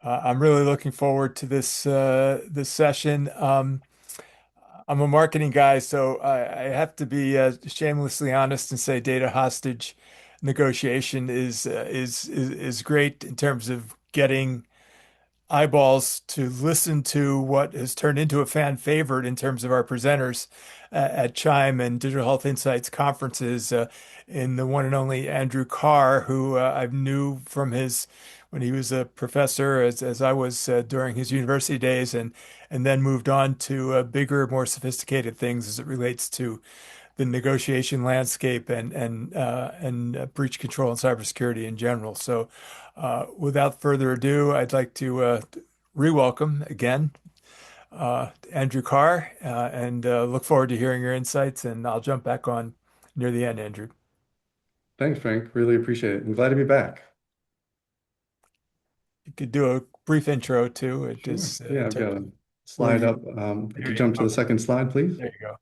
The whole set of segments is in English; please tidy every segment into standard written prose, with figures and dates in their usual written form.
I'm really looking forward to this session. I'm a marketing guy, so I have to be shamelessly honest and say data hostage negotiation is great in terms of getting eyeballs to listen to what has turned into a fan favorite in terms of our presenters at CHIME and Digital Health Insights conferences, in the one and only Andrew Carr, who I knew from his when he was a professor, as I was during his university days, and then moved on to bigger, more sophisticated things as it relates to the negotiation landscape and breach control and cybersecurity in general. So, without further ado, I'd like to re-welcome again Andrew Carr, and look forward to hearing your insights. And I'll jump back on near the end, Andrew. Thanks, Frank. Really appreciate it. I'm glad to be back. You could do a brief intro too. It Sure. is Yeah, in I've terms got of a where slide you. up. If you There could you jump to go. the second slide, please. There you go.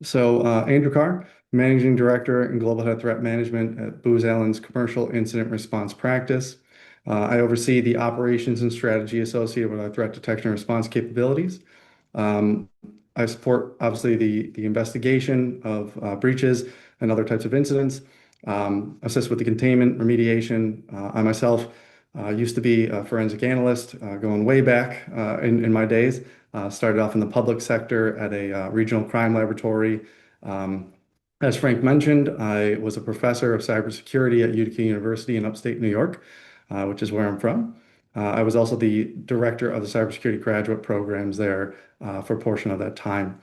So, Andrew Carr, Managing Director in Global Head of Threat Management at Booz Allen's Commercial Incident Response Practice. I oversee the operations and strategy associated with our threat detection and response capabilities. Um, I support, obviously, the investigation of breaches and other types of incidents, assist with the containment, remediation. I myself used to be a forensic analyst, going way back in my days. Started off in the public sector at a regional crime laboratory. Um, as Frank mentioned, I was a professor of cybersecurity at Utica University in upstate New York, which is where I'm from. I was also the director of the cybersecurity graduate programs there for a portion of that time.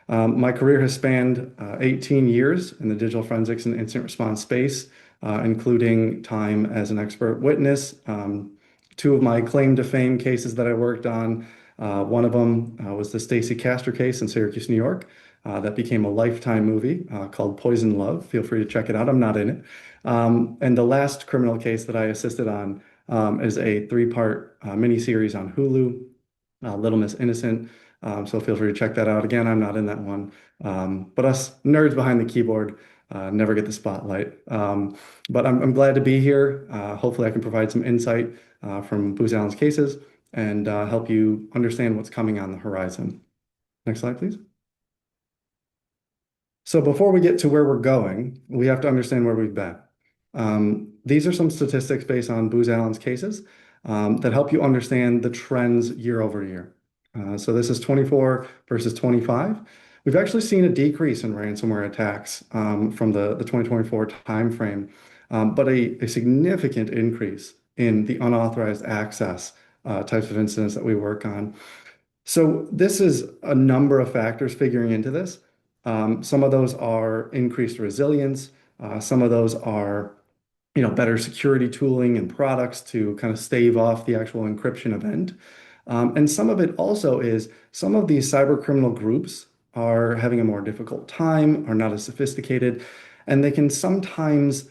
My career has spanned 18 years in the digital forensics and incident response space, including time as an expert witness. Two of my claim to fame cases that I worked on, one of them was the Stacey Castor case in Syracuse, New York. That became a Lifetime movie called Poison Love. Feel free to check it out. I'm not in it. And the last criminal case that I assisted on is a three-part miniseries on Hulu, Little Miss Innocent. So feel free to check that out. Again, I'm not in that one. But us nerds behind the keyboard never get the spotlight. But I'm glad to be here. Hopefully, I can provide some insight from Booz Allen's cases and help you understand what's coming on the horizon. Next slide, please. So before we get to where we're going, we have to understand where we've been. These are some statistics based on Booz Allen's cases that help you understand the trends year over year. So this is 24 versus 25. We've actually seen a decrease in ransomware attacks from the 2024 timeframe, but a significant increase in the unauthorized access types of incidents that we work on. So this is a number of factors figuring into this. Some of those are increased resilience. Some of those are, better security tooling and products to kind of stave off the actual encryption event. And some of it also is some of these cyber criminal groups are having a more difficult time, are not as sophisticated, and they can sometimes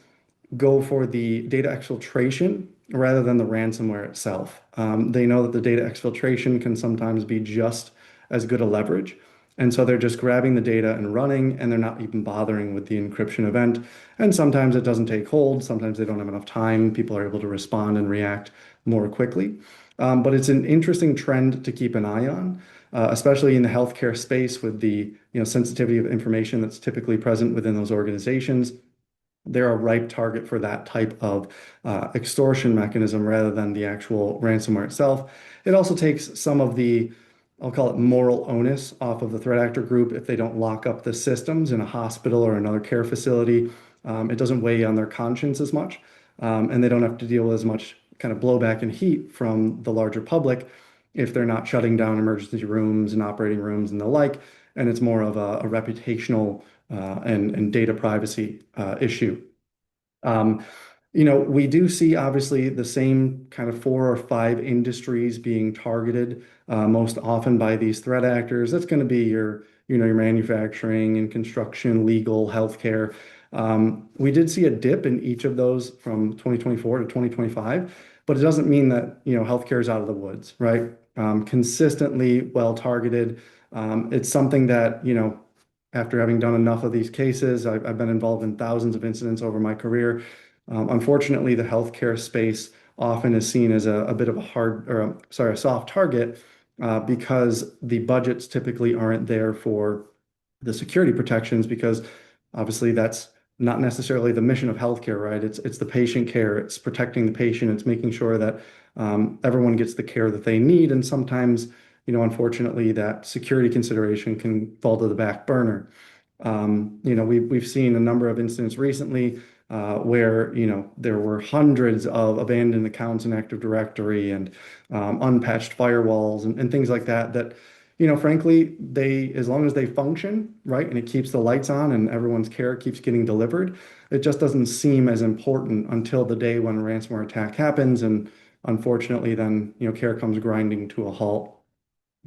go for the data exfiltration rather than the ransomware itself. They know that the data exfiltration can sometimes be just as good a leverage. And so they're just grabbing the data and running, and they're not even bothering with the encryption event. And sometimes it doesn't take hold. Sometimes they don't have enough time. People are able to respond and react more quickly. But it's an interesting trend to keep an eye on, especially in the healthcare space with the sensitivity of information that's typically present within those organizations. They're a ripe target for that type of extortion mechanism rather than the actual ransomware itself. It also takes some of the, I'll call it moral onus off of the threat actor group if they don't lock up the systems in a hospital or another care facility. It doesn't weigh on their conscience as much, and they don't have to deal with as much kind of blowback and heat from the larger public if they're not shutting down emergency rooms and operating rooms and the like. And it's more of a reputational and data privacy issue. Um, we do see obviously the same kind of four or five industries being targeted most often by these threat actors. That's going to be your manufacturing and construction, legal, healthcare. We did see a dip in each of those from 2024 to 2025, but it doesn't mean that, healthcare is out of the woods, right? Consistently well targeted. It's something that, after having done enough of these cases, I've been involved in thousands of incidents over my career. Unfortunately, the healthcare space often is seen as a bit of a a soft target because the budgets typically aren't there for the security protections because obviously that's not necessarily the mission of healthcare, right? It's the patient care, it's protecting the patient, it's making sure that everyone gets the care that they need, and sometimes, unfortunately, that security consideration can fall to the back burner. We've seen a number of incidents recently where there were hundreds of abandoned accounts in Active Directory and unpatched firewalls and things like that. Frankly, as long as they function, right, and it keeps the lights on and everyone's care keeps getting delivered, it just doesn't seem as important until the day when a ransomware attack happens, and unfortunately, then care comes grinding to a halt.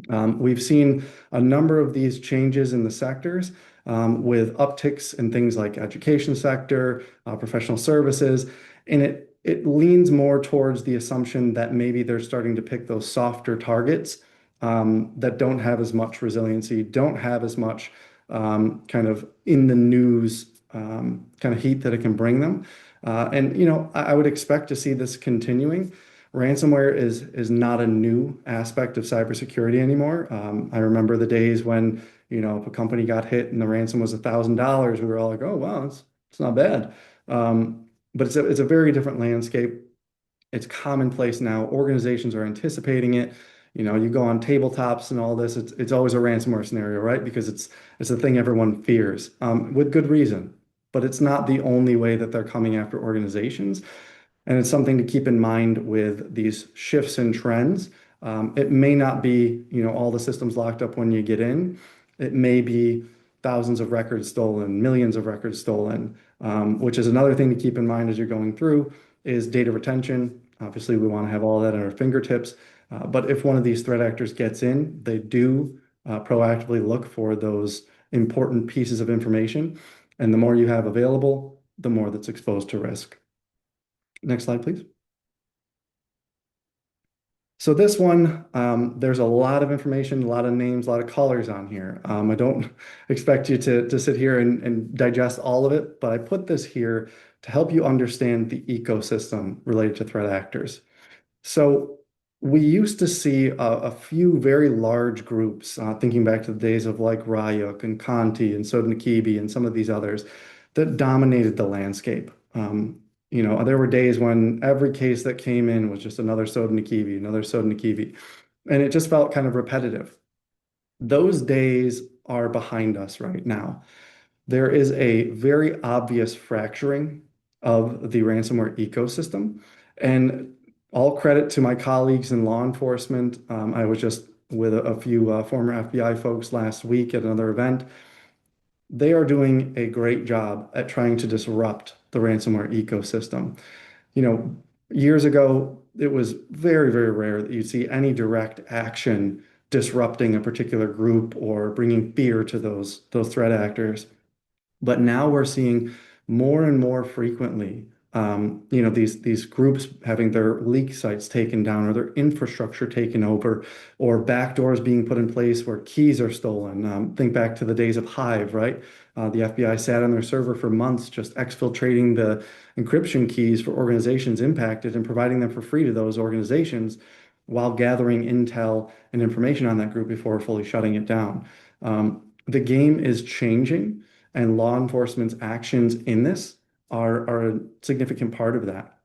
We've seen a number of these changes in the sectors with upticks in things like education sector, professional services, and it leans more towards the assumption that maybe they're starting to pick those softer targets that don't have as much resiliency, don't have as much kind of in the news kind of heat that it can bring them. I would expect to see this continuing. Ransomware is not a new aspect of cybersecurity anymore. I remember the days when, if a company got hit and the ransom was $1,000, we were all like, oh, wow, it's not bad. But it's a very different landscape. It's commonplace now. Organizations are anticipating it. You go on tabletops and all this, it's always a ransomware scenario, right? Because it's the thing everyone fears, with good reason. But it's not the only way that they're coming after organizations. And it's something to keep in mind with these shifts in trends. It may not be, all the systems locked up when you get in. It may be thousands of records stolen, millions of records stolen, which is another thing to keep in mind as you're going through is data retention. Obviously, we want to have all that at our fingertips. But if one of these threat actors gets in, they do proactively look for those important pieces of information. And the more you have available, the more that's exposed to risk. Next slide, please. So this one, there's a lot of information, a lot of names, a lot of colors on here. I don't expect you to sit here and digest all of it, but I put this here to help you understand the ecosystem related to threat actors. So we used to see a few very large groups, thinking back to the days of like Ryuk and Conti and Sodnikibi and some of these others that dominated the landscape. There were days when every case that came in was just another Sodnikibi, another Sodnikibi, and it just felt kind of repetitive. Those days are behind us right now. There is a very obvious fracturing of the ransomware ecosystem, and all credit to my colleagues in law enforcement. I was just with a few former FBI folks last week at another event. They are doing a great job at trying to disrupt the ransomware ecosystem. Years ago, it was very, very rare that you'd see any direct action disrupting a particular group or bringing fear to those threat actors. But now we're seeing more and more frequently, these groups having their leak sites taken down or their infrastructure taken over, or backdoors being put in place where keys are stolen. Think back to the days of Hive, right? The FBI sat on their server for months just exfiltrating the encryption keys for organizations impacted and providing them for free to those organizations while gathering intel and information on that group before fully shutting it down. The game is changing, and law enforcement's actions in this are a significant part of that.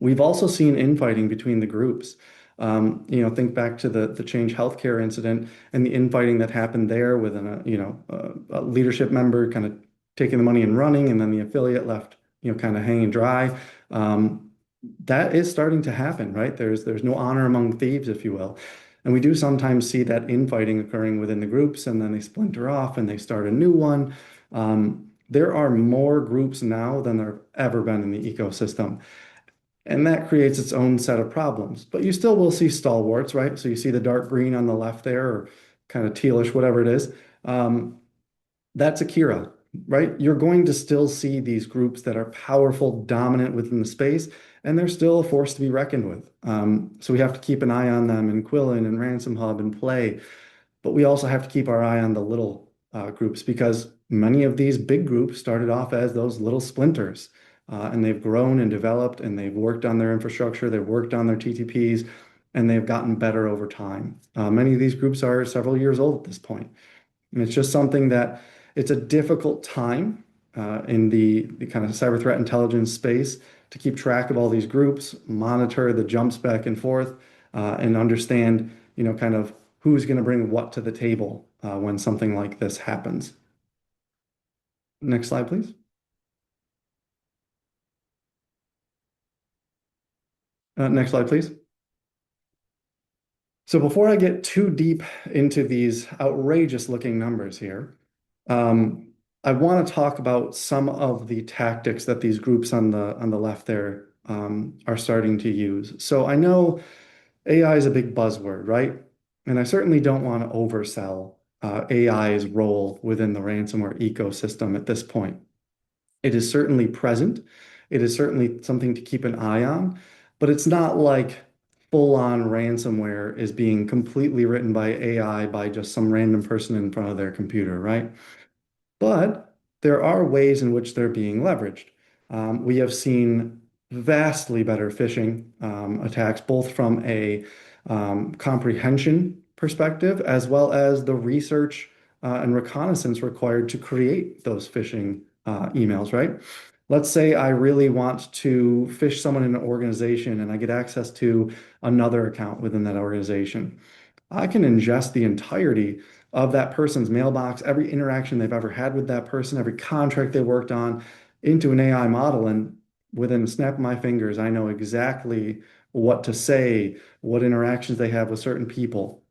We've also seen infighting between the groups. Think back to the Change Healthcare incident and the infighting that happened there with a leadership member kind of taking the money and running, and then the affiliate left, kind of hanging dry. That is starting to happen, right? There's no honor among thieves, if you will. And we do sometimes see that infighting occurring within the groups, and then they splinter off and they start a new one. There are more groups now than there have ever been in the ecosystem. And that creates its own set of problems. But you still will see stalwarts, right? So you see the dark green on the left there, or kind of tealish, whatever it is. That's Akira, right? You're going to still see these groups that are powerful, dominant within the space, and they're still a force to be reckoned with. So we have to keep an eye on them in Quillen and Ransom Hub and Play. But we also have to keep our eye on the little groups, because many of these big groups started off as those little splinters. and they've grown and developed, and they've worked on their infrastructure, they've worked on their TTPs, and they've gotten better over time. Many of these groups are several years old at this point. And it's just something that it's a difficult time in the kind of cyber threat intelligence space to keep track of all these groups, monitor the jumps back and forth, and understand, kind of who's going to bring what to the table when something like this happens. Next slide, please. Next slide, please. So before I get too deep into these outrageous looking numbers here, I want to talk about some of the tactics that these groups on the left there are starting to use. So I know AI is a big buzzword, right? And I certainly don't want to oversell AI's role within the ransomware ecosystem at this point. It is certainly present. It is certainly something to keep an eye on, but it's not like full-on ransomware is being completely written by AI by just some random person in front of their computer, right? But there are ways in which they're being leveraged. We have seen vastly better phishing attacks, both from a comprehension perspective, as well as the research and reconnaissance required to create those phishing emails, right? Let's say I really want to phish someone in an organization and I get access to another account within that organization. I can ingest the entirety of that person's mailbox, every interaction they've ever had with that person, every contract they worked on into an AI model. And within a snap of my fingers, I know exactly what to say, what interactions they have with certain people.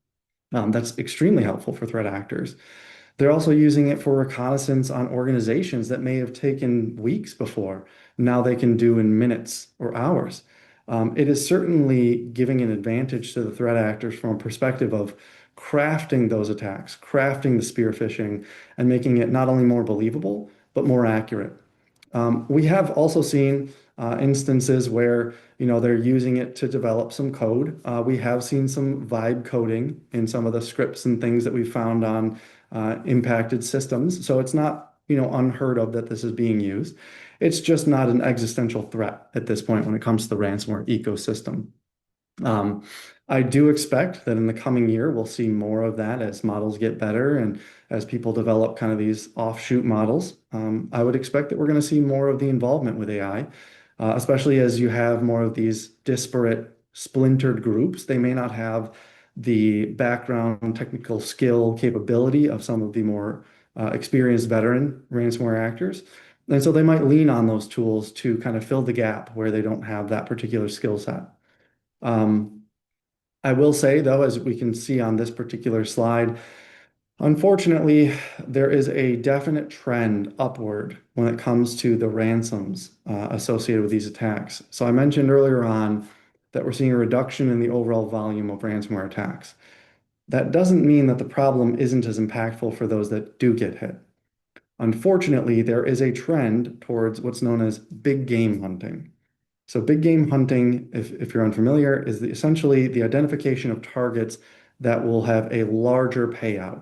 That's extremely helpful for threat actors. They're also using it for reconnaissance on organizations that may have taken weeks before. Now they can do in minutes or hours. It is certainly giving an advantage to the threat actors from a perspective of crafting those attacks, crafting the spear phishing, and making it not only more believable, but more accurate. We have also seen instances where they're using it to develop some code. We have seen some vibe coding in some of the scripts and things that we found on impacted systems. So it's not unheard of that this is being used. It's just not an existential threat at this point when it comes to the ransomware ecosystem. I do expect that in the coming year, we'll see more of that as models get better and as people develop kind of these offshoot models. I would expect that we're going to see more of the involvement with AI, especially as you have more of these disparate, splintered groups. They may not have the background, technical skill, capability of some of the more experienced veteran ransomware actors. And so they might lean on those tools to kind of fill the gap where they don't have that particular skill set. I will say, though, as we can see on this particular slide, unfortunately, there is a definite trend upward when it comes to the ransoms associated with these attacks. So I mentioned earlier on that we're seeing a reduction in the overall volume of ransomware attacks. That doesn't mean that the problem isn't as impactful for those that do get hit. Unfortunately, there is a trend towards what's known as big game hunting. So big game hunting, if you're unfamiliar, is essentially the identification of targets that will have a larger payout.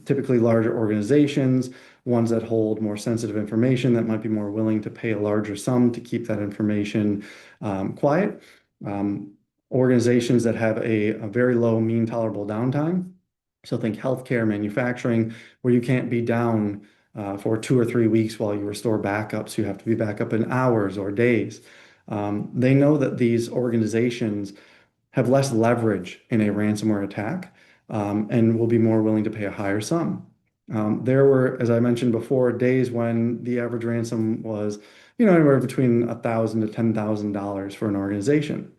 Typically larger organizations, ones that hold more sensitive information that might be more willing to pay a larger sum to keep that information quiet. Organizations that have a very low mean tolerable downtime. So think healthcare, manufacturing, where you can't be down for 2 or 3 weeks while you restore backups. You have to be back up in hours or days. They know that these organizations have less leverage in a ransomware attack and will be more willing to pay a higher sum. There were, as I mentioned before, days when the average ransom was, anywhere between $1,000 to $10,000 for an organization.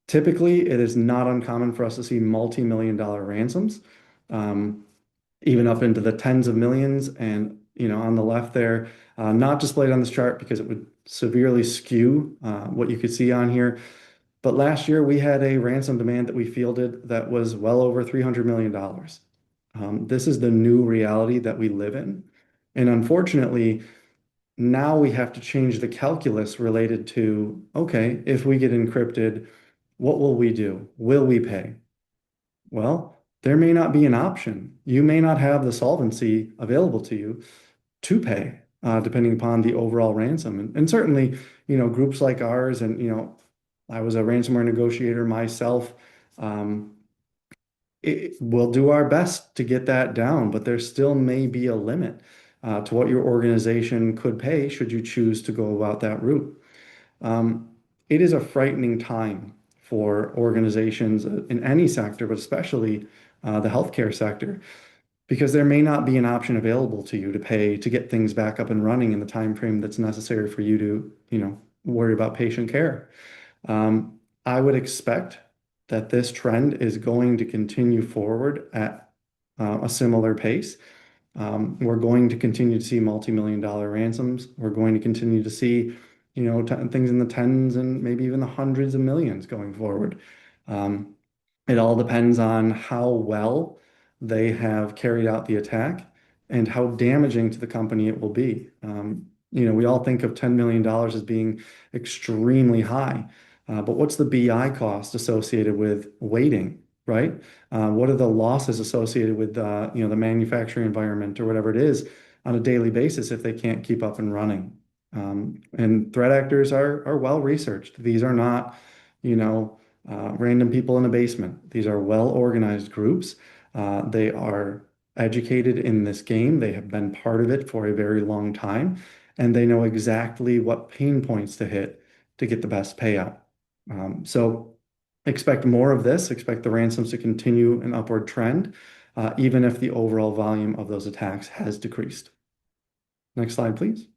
Typically, it is not uncommon for us to see multi-million-dollar ransoms, even up into the tens of millions. And on the left there, not displayed on this chart because it would severely skew what you could see on here. But last year we had a ransom demand that we fielded that was well over $300 million. This is the new reality that we live in. And unfortunately, now we have to change the calculus related to, okay, if we get encrypted, what will we do? Will we pay? Well, there may not be an option. You may not have the solvency available to you to pay. depending upon the overall ransom. And certainly, groups like ours, and, I was a ransomware negotiator myself. Um, we'll do our best to get that down, but there still may be a limit to what your organization could pay should you choose to go about that route. Um, it is a frightening time for organizations in any sector, but especially the healthcare sector, because there may not be an option available to you to pay to get things back up and running in the time frame that's necessary for you to, worry about patient care. I would expect that this trend is going to continue forward at a similar pace. We're going to continue to see multi-million-dollar ransoms. We're going to continue to see, things in the tens and maybe even the hundreds of millions going forward. Um, it all depends on how well they have carried out the attack and how damaging to the company it will be. We all think of $10 million as being extremely high, but what's the BI cost associated with waiting, right? What are the losses associated with, the manufacturing environment or whatever it is on a daily basis if they can't keep up and running? And threat actors are well researched. These are not, random people in a basement. These are well organized groups. They are educated in this game. They have been part of it for a very long time, and they know exactly what pain points to hit to get the best payout. So expect more of this. Expect the ransoms to continue an upward trend, even if the overall volume of those attacks has decreased. Next slide, please.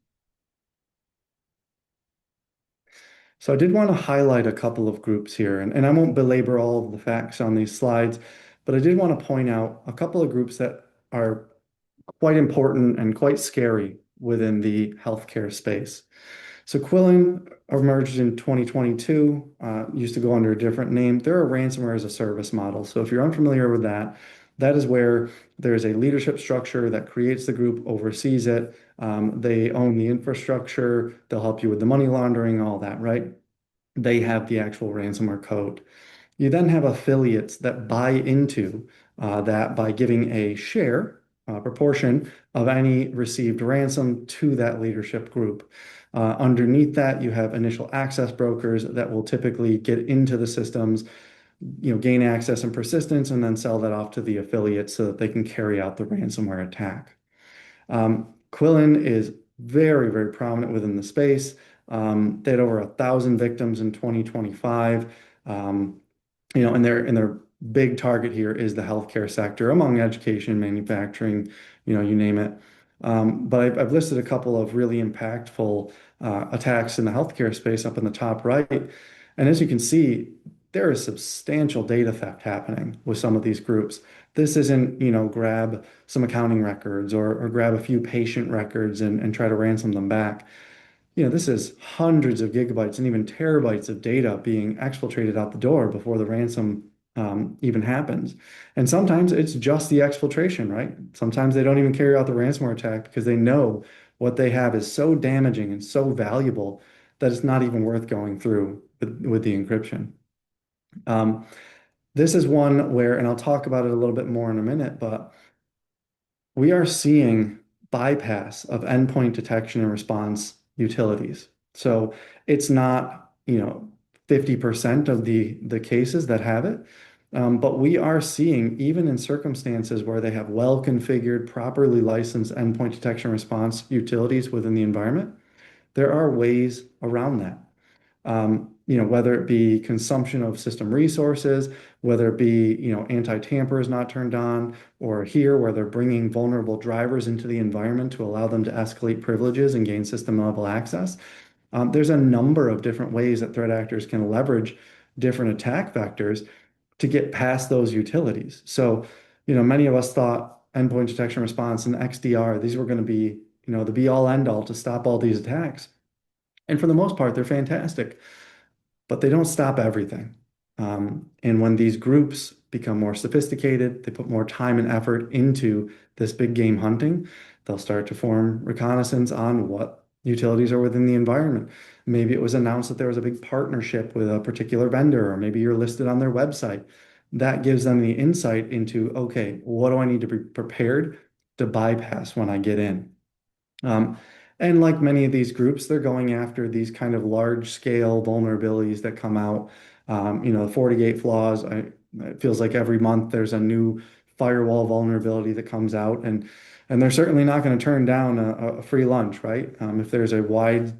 So I did want to highlight a couple of groups here, and I won't belabor all of the facts on these slides, but I did want to point out a couple of groups that are quite important and quite scary within the healthcare space. So Quillen emerged in 2022, used to go under a different name. They're a ransomware as a service model. So if you're unfamiliar with that, that is where there's a leadership structure that creates the group, oversees it. They own the infrastructure. They'll help you with the money laundering, all that, right? They have the actual ransomware code. You then have affiliates that buy into that by giving a share, proportion of any received ransom to that leadership group. Underneath that, you have initial access brokers that will typically get into the systems, gain access and persistence, and then sell that off to the affiliates so that they can carry out the ransomware attack. Quillen is very, very prominent within the space. They had over 1,000 victims in 2025. And their big target here is the healthcare sector, among education, manufacturing, you name it. But I've listed a couple of really impactful attacks in the healthcare space up in the top right. And as you can see, there is substantial data theft happening with some of these groups. This isn't, grab some accounting records or grab a few patient records and try to ransom them back. This is hundreds of gigabytes and even terabytes of data being exfiltrated out the door before the ransom even happens. And sometimes it's just the exfiltration, right? Sometimes they don't even carry out the ransomware attack because they know what they have is so damaging and so valuable that it's not even worth going through with the encryption. This is one where, and I'll talk about it a little bit more in a minute, but we are seeing bypass of endpoint detection and response utilities. So it's not, 50% of the cases that have it, but we are seeing, even in circumstances where they have well-configured, properly licensed endpoint detection response utilities within the environment, there are ways around that. Whether it be consumption of system resources, whether it be, anti-tamper is not turned on, or here where they're bringing vulnerable drivers into the environment to allow them to escalate privileges and gain system level access. There's a number of different ways that threat actors can leverage different attack vectors to get past those utilities. So, many of us thought endpoint detection response and XDR, these were going to be, the be all end all to stop all these attacks. And for the most part, they're fantastic, but they don't stop everything. And when these groups become more sophisticated, they put more time and effort into this big game hunting, they'll start to form reconnaissance on what utilities are within the environment. Maybe it was announced that there was a big partnership with a particular vendor, or maybe you're listed on their website. That gives them the insight into, okay, what do I need to be prepared to bypass when I get in? And like many of these groups, they're going after these kind of large scale vulnerabilities that come out. The 48 flaws, it feels like every month there's a new firewall vulnerability that comes out, and they're certainly not going to turn down a free lunch, right? If there's a wide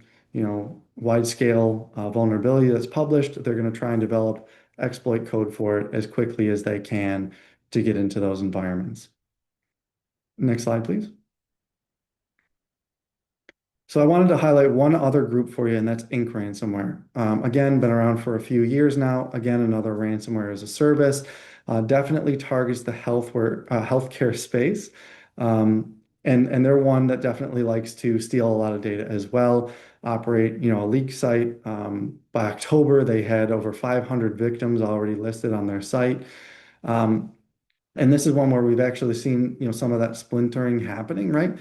scale vulnerability that's published, they're going to try and develop exploit code for it as quickly as they can to get into those environments. Next slide, please. So I wanted to highlight one other group for you, and that's Inc. ransomware. Again, been around for a few years now. Again, another ransomware as a service. Definitely targets the healthcare space. And they're one that definitely likes to steal a lot of data as well. Operate, a leak site. By October, they had over 500 victims already listed on their site. And this is one where we've actually seen, some of that splintering happening, right?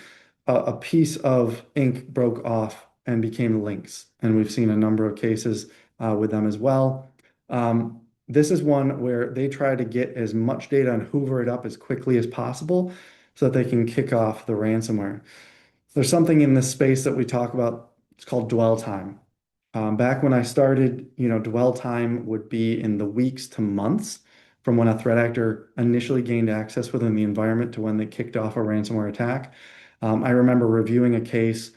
A piece of ink broke off and became links, and we've seen a number of cases with them as well. This is one where they try to get as much data and hoover it up as quickly as possible so that they can kick off the ransomware. There's something in this space that we talk about, it's called dwell time. Back when I started, dwell time would be in the weeks to months from when a threat actor initially gained access within the environment to when they kicked off a ransomware attack. I remember reviewing a case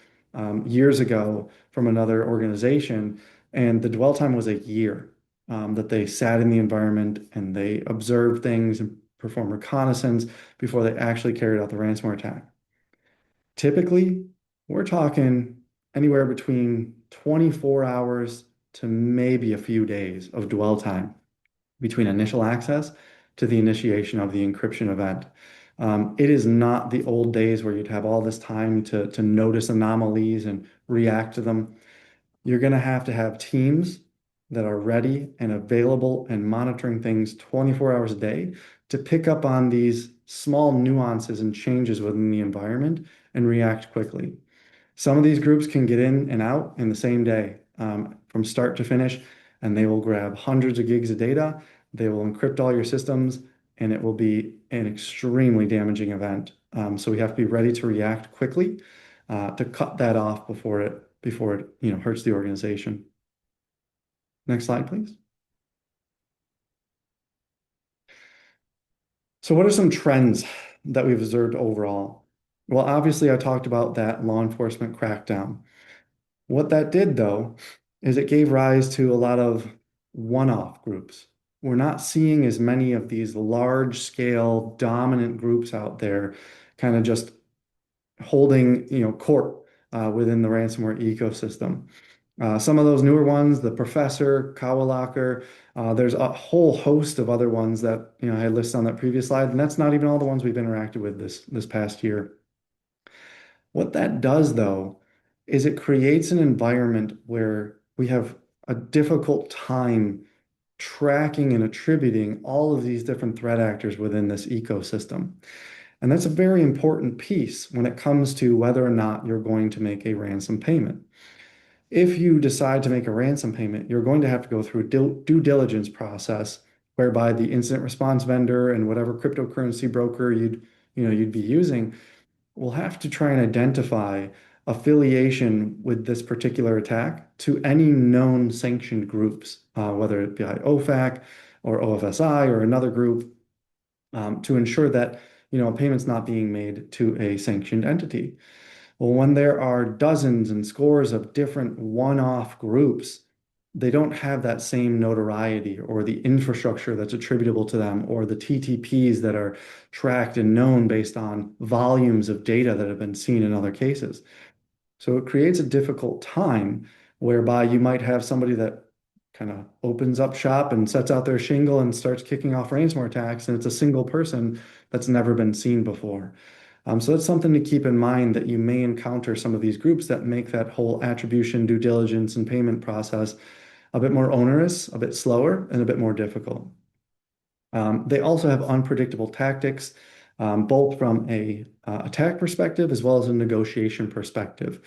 years ago from another organization, and the dwell time was a year that they sat in the environment and they observed things and performed reconnaissance before they actually carried out the ransomware attack. Typically, we're talking anywhere between 24 hours to maybe a few days of dwell time between initial access to the initiation of the encryption event. It is not the old days where you'd have all this time to notice anomalies and react to them. You're going to have teams that are ready and available and monitoring things 24 hours a day to pick up on these small nuances and changes within the environment and react quickly. Some of these groups can get in and out in the same day, from start to finish, and they will grab hundreds of gigs of data. They will encrypt all your systems, and it will be an extremely damaging event. So we have to be ready to react quickly to cut that off before it hurts the organization. Next slide, please. So what are some trends that we've observed overall? Well, obviously, I talked about that law enforcement crackdown. What that did, though, is it gave rise to a lot of one-off groups. We're not seeing as many of these large-scale dominant groups out there kind of just holding, court within the ransomware ecosystem. Some of those newer ones, the Professor, Kawalocker, there's a whole host of other ones that I had listed on that previous slide, and that's not even all the ones we've interacted with this past year. What that does, though, is it creates an environment where we have a difficult time tracking and attributing all of these different threat actors within this ecosystem. And that's a very important piece when it comes to whether or not you're going to make a ransom payment. If you decide to make a ransom payment, you're going to have to go through a due diligence process whereby the incident response vendor and whatever cryptocurrency broker you'd be using will have to try and identify affiliation with this particular attack to any known sanctioned groups, whether it be OFAC or OFSI or another group, to ensure that a payment's not being made to a sanctioned entity. Well, when there are dozens and scores of different one-off groups, they don't have that same notoriety or the infrastructure that's attributable to them or the TTPs that are tracked and known based on volumes of data that have been seen in other cases. So it creates a difficult time whereby you might have somebody that kind of opens up shop and sets out their shingle and starts kicking off ransomware attacks, and it's a single person that's never been seen before. So that's something to keep in mind, that you may encounter some of these groups that make that whole attribution, due diligence, and payment process a bit more onerous, a bit slower, and a bit more difficult. They also have unpredictable tactics, both from a attack perspective as well as a negotiation perspective.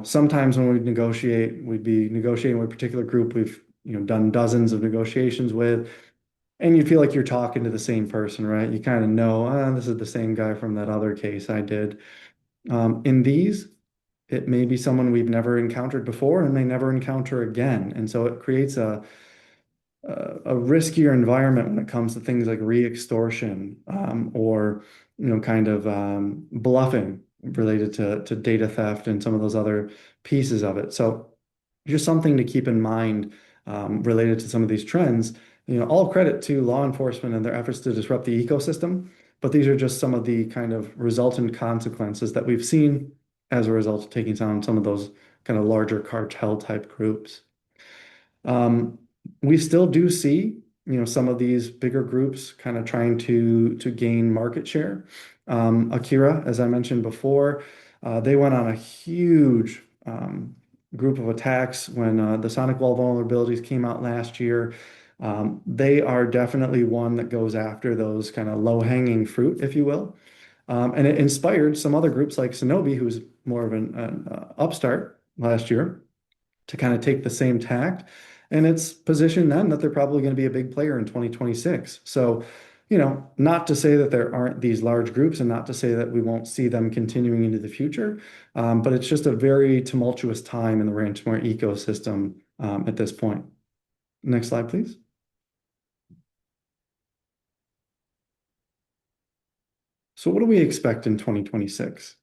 Sometimes when we'd be negotiating with a particular group we've done dozens of negotiations with, and you feel like you're talking to the same person, right? You kind of know, this is the same guy from that other case I did. In these, it may be someone we've never encountered before and may never encounter again. And so it creates a riskier environment when it comes to things like re-extortion, or kind of bluffing related to data theft and some of those other pieces of it. So just something to keep in mind related to some of these trends. All credit to law enforcement and their efforts to disrupt the ecosystem, but these are just some of the kind of resultant consequences that we've seen as a result of taking down some of those kind of larger cartel type groups. Um, we still do see, some of these bigger groups kind of trying to gain market share. Akira, as I mentioned before, they went on a huge group of attacks when the Sonic Wall vulnerabilities came out last year. They are definitely one that goes after those kind of low-hanging fruit, if you will. And it inspired some other groups like Shinobi, who's more of an upstart last year, to kind of take the same tact. And it's positioned them that they're probably going to be a big player in 2026. So, not to say that there aren't these large groups and not to say that we won't see them continuing into the future, but it's just a very tumultuous time in the ransomware ecosystem at this point. Next slide, please. So what do we expect in 2026?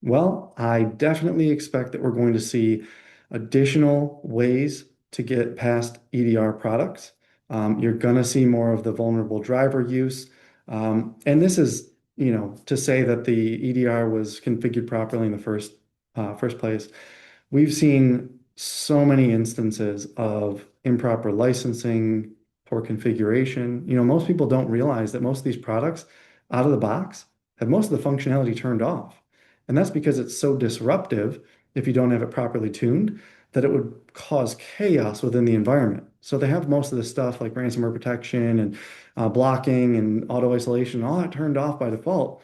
Well, I definitely expect that we're going to see additional ways to get past EDR products. You're going to see more of the vulnerable driver use. And this is, to say that the EDR was configured properly in the first place. We've seen so many instances of improper licensing, poor configuration. Most people don't realize that most of these products out of the box have most of the functionality turned off. And that's because it's so disruptive if you don't have it properly tuned that it would cause chaos within the environment. So they have most of the stuff like ransomware protection and blocking and auto isolation, all that turned off by default.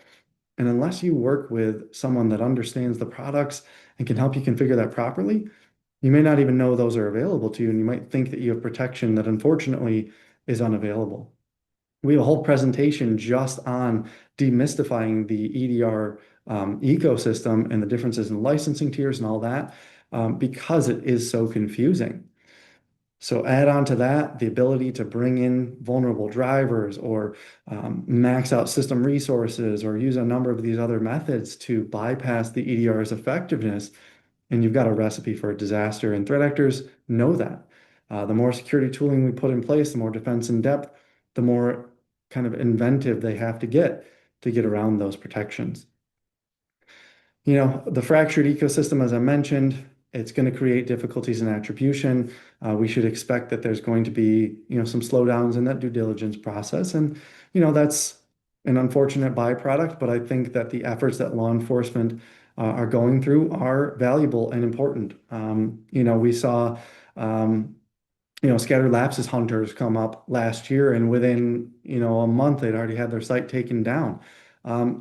And unless you work with someone that understands the products and can help you configure that properly, you may not even know those are available to you. And you might think that you have protection that unfortunately is unavailable. We have a whole presentation just on demystifying the EDR ecosystem and the differences in licensing tiers and all that, because it is so confusing. So add on to that the ability to bring in vulnerable drivers or max out system resources or use a number of these other methods to bypass the EDR's effectiveness, and you've got a recipe for a disaster. And threat actors know that. The more security tooling we put in place, the more defense in depth, the more kind of inventive they have to get around those protections. The fractured ecosystem, as I mentioned, it's going to create difficulties in attribution. We should expect that there's going to be, some slowdowns in that due diligence process. And, that's an unfortunate byproduct, but I think that the efforts that law enforcement are going through are valuable and important. We saw, scattered lapses hunters come up last year, and within, a month, they'd already had their site taken down.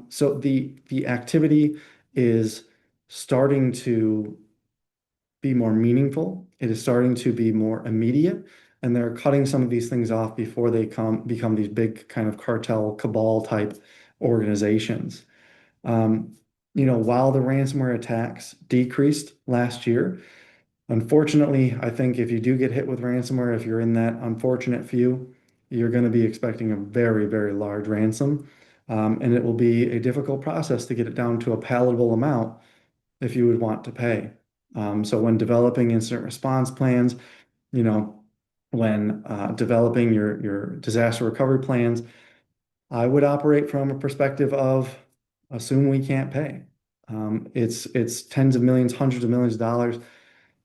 So the activity is starting to be more meaningful. It is starting to be more immediate, and they're cutting some of these things off before they become these big kind of cartel cabal type organizations. While the ransomware attacks decreased last year, unfortunately, I think if you do get hit with ransomware, if you're in that unfortunate few, you're going to be expecting a very, very large ransom. And it will be a difficult process to get it down to a palatable amount if you would want to pay. So when developing incident response plans, when developing your disaster recovery plans, I would operate from a perspective of assume we can't pay. It's tens of millions, hundreds of millions of dollars.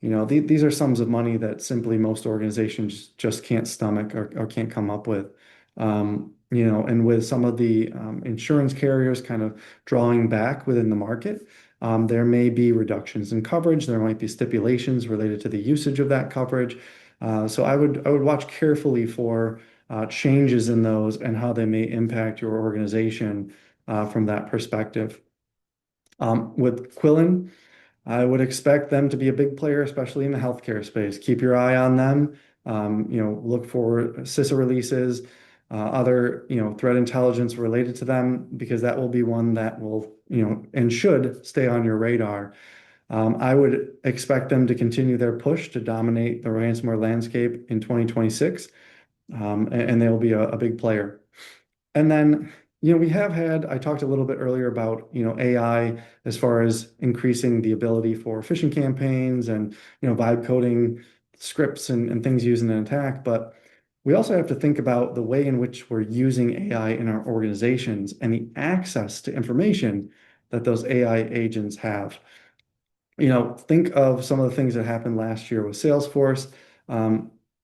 These are sums of money that simply most organizations just can't stomach or can't come up with. And with some of the insurance carriers kind of drawing back within the market, there may be reductions in coverage. There might be stipulations related to the usage of that coverage. So I would watch carefully for changes in those and how they may impact your organization from that perspective. With Quillen, I would expect them to be a big player, especially in the healthcare space. Keep your eye on them. Look for CISO releases, other, threat intelligence related to them, because that will be one that will, and should stay on your radar. I would expect them to continue their push to dominate the ransomware landscape in 2026, and they'll be a big player. And then, we have had, I talked a little bit earlier about, AI as far as increasing the ability for phishing campaigns and, vibe coding scripts and things used in an attack. But we also have to think about the way in which we're using AI in our organizations and the access to information that those AI agents have. Think of some of the things that happened last year with Salesforce.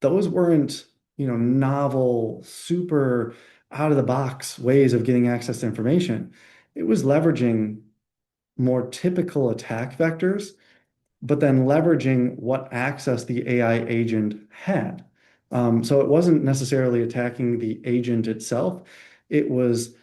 Those weren't, novel, super out of the box ways of getting access to information. It was leveraging more typical attack vectors, but then leveraging what access the AI agent had. So it wasn't necessarily attacking the agent itself. It was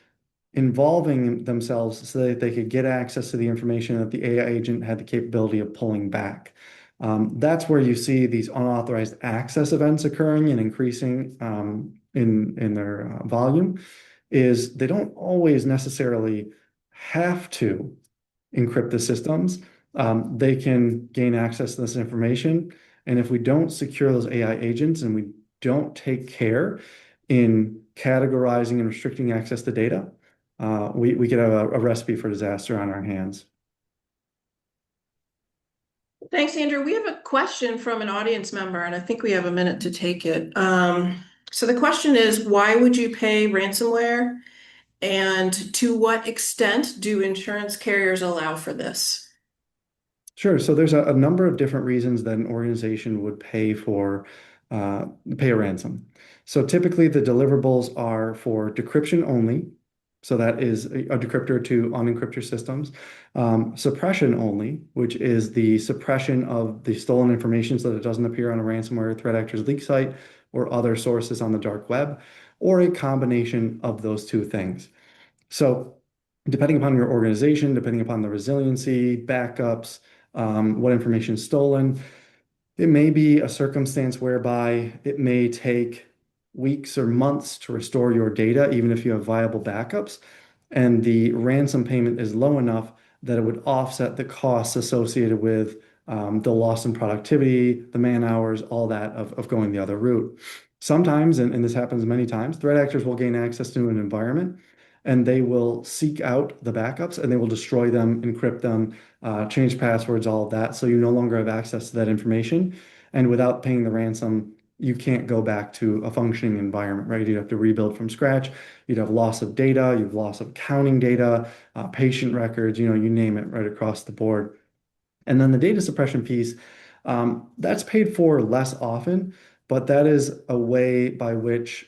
involving themselves so that they could get access to the information that the AI agent had the capability of pulling back. That's where you see these unauthorized access events occurring and increasing in their volume, is they don't always necessarily have to encrypt the systems. They can gain access to this information. And if we don't secure those AI agents and we don't take care in categorizing and restricting access to data, we could have a recipe for disaster on our hands. Thanks, Andrew. We have a question from an audience member, and I think we have a minute to take it. So the question is, why would you pay ransomware? And to what extent do insurance carriers allow for this? Sure. So there's a number of different reasons that an organization would pay a ransom. So typically the deliverables are for decryption only. So that is a decryptor to unencrypt your systems. Suppression only, which is the suppression of the stolen information so that it doesn't appear on a ransomware threat actor's leak site or other sources on the dark web, or a combination of those two things. So depending upon your organization, depending upon the resiliency, backups, what information is stolen, it may be a circumstance whereby it may take weeks or months to restore your data, even if you have viable backups, and the ransom payment is low enough that it would offset the costs associated with the loss in productivity, the man hours, all that of going the other route. Sometimes, and this happens many times, threat actors will gain access to an environment and they will seek out the backups and they will destroy them, encrypt them, change passwords, all of that. So you no longer have access to that information. And without paying the ransom, you can't go back to a functioning environment, right? You'd have to rebuild from scratch. You'd have loss of data, you've loss of accounting data, patient records, you name it, right across the board. And then the data suppression piece, that's paid for less often, but that is a way by which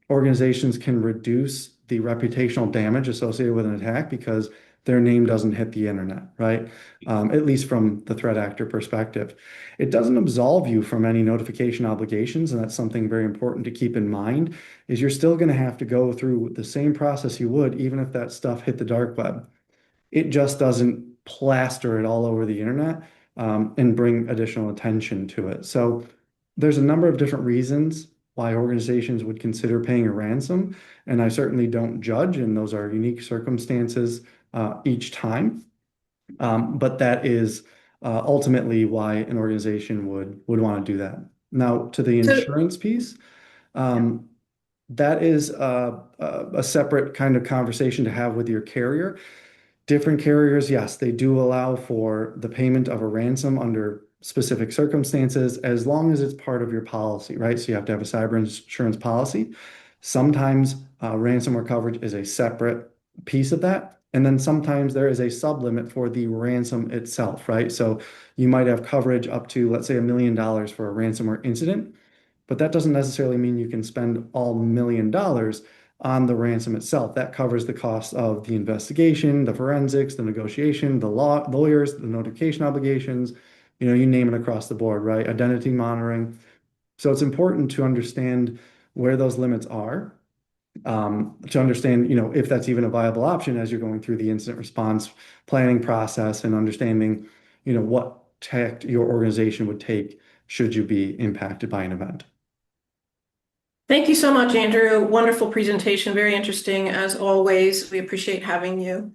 organizations can reduce the reputational damage associated with an attack because their name doesn't hit the internet, right? At least from the threat actor perspective. It doesn't absolve you from any notification obligations, and that's something very important to keep in mind, is you're still going to have to go through the same process you would even if that stuff hit the dark web. It just doesn't plaster it all over the internet and bring additional attention to it. So there's a number of different reasons why organizations would consider paying a ransom, and I certainly don't judge, and those are unique circumstances each time. But that is ultimately why an organization would want to do that. Now, to the insurance piece, that is a separate kind of conversation to have with your carrier. Different carriers, yes, they do allow for the payment of a ransom under specific circumstances, as long as it's part of your policy, right? So you have to have a cyber insurance policy. Sometimes ransomware coverage is a separate piece of that. And then sometimes there is a sublimit for the ransom itself, right? So you might have coverage up to, let's say, $1 million for a ransomware incident, but that doesn't necessarily mean you can spend all $1 million on the ransom itself. That covers the cost of the investigation, the forensics, the negotiation, the lawyers, the notification obligations, you name it across the board, right? Identity monitoring. So it's important to understand where those limits are, to understand, if that's even a viable option as you're going through the incident response planning process and understanding, what tech your organization would take should you be impacted by an event. Thank you so much, Andrew. Wonderful presentation, very interesting as always. We appreciate having you.